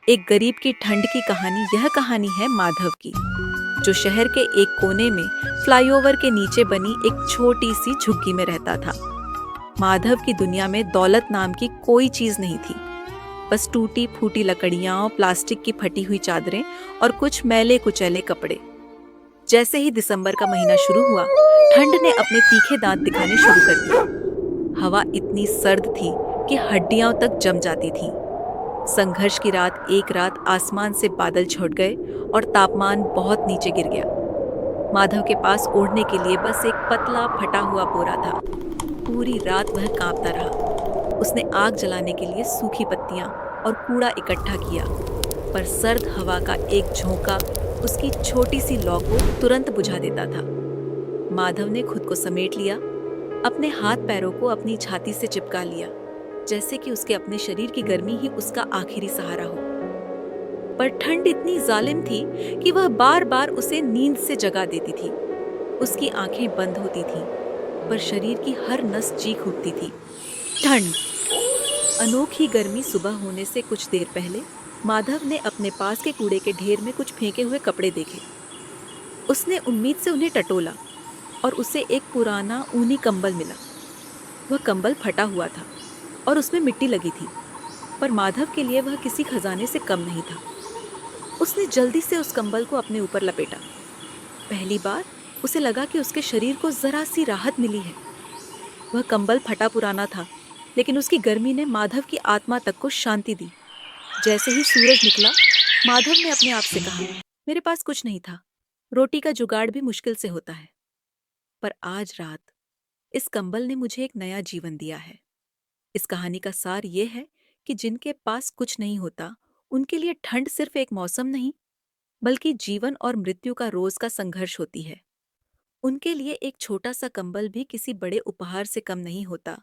एक गरीब की ठंड की कहानी। यह कहानी है माधव की, जो शहर के एक कोने में फ्लाईओवर के नीचे बनी एक छोटी सी झुग्गी में रहता था। माधव की दुनिया में दौलत नाम की कोई चीज नहीं थी, बस टूटी फूटी लकड़ियां, प्लास्टिक की फटी हुई चादरें और कुछ मैले कुचैले कपड़े। जैसे ही दिसंबर का महीना शुरू हुआ, ठंड ने अपने तीखे दांत दिखाने शुरू कर दिए। हवा इतनी सर्द थी कि हड्डियां तक जम जाती थीं। संघर्ष की रात एक रात आसमान से बादल छूट गए और तापमान बहुत नीचे गिर गया। माधव के पास ओढ़ने के लिए बस एक पतला फटा हुआ बोरा था। पूरी रात वह कांपता रहा। उसने आग जलाने के लिए सूखी पत्तियां और कूड़ा इकट्ठा किया, पर सर्द हवा का एक झोंका उसकी छोटी सी लौ को तुरंत बुझा देता था। माधव ने खुद को समेट लिया, अपने हाथ पैरों को अपनी छाती से चिपका लिया, जैसे कि उसके अपने शरीर की गर्मी ही उसका आखिरी सहारा हो। पर ठंड इतनी जालिम थी कि वह बार बार उसे नींद से जगा देती थी। उसकी आंखें बंद होती थीं, पर शरीर की हर नस चीख उठती थी। ठंड। अनोखी गर्मी। सुबह होने से कुछ देर पहले माधव ने अपने पास के कूड़े के ढेर में कुछ फेंके हुए कपड़े देखे। उसने उम्मीद से उन्हें टटोला और उसे एक पुराना ऊनी कंबल मिला। वह कंबल फटा हुआ था और उसमें मिट्टी लगी थी, पर माधव के लिए वह किसी खजाने से कम नहीं था। उसने जल्दी से उस कंबल को अपने ऊपर लपेटा। पहली बार उसे लगा कि उसके शरीर को जरा सी राहत मिली है। वह कंबल फटा पुराना था, लेकिन उसकी गर्मी ने माधव की आत्मा तक को शांति दी। जैसे ही सूरज निकला, माधव ने अपने आप से कहा, मेरे पास कुछ नहीं था, रोटी का जुगाड़ भी मुश्किल से होता है, पर आज रात इस कंबल ने मुझे एक नया जीवन दिया है। इस कहानी का सार ये है कि जिनके पास कुछ नहीं होता, उनके लिए ठंड सिर्फ एक मौसम नहीं, बल्कि जीवन और मृत्यु का रोज का संघर्ष होती है। उनके लिए एक छोटा सा कंबल भी किसी बड़े उपहार से कम नहीं होता।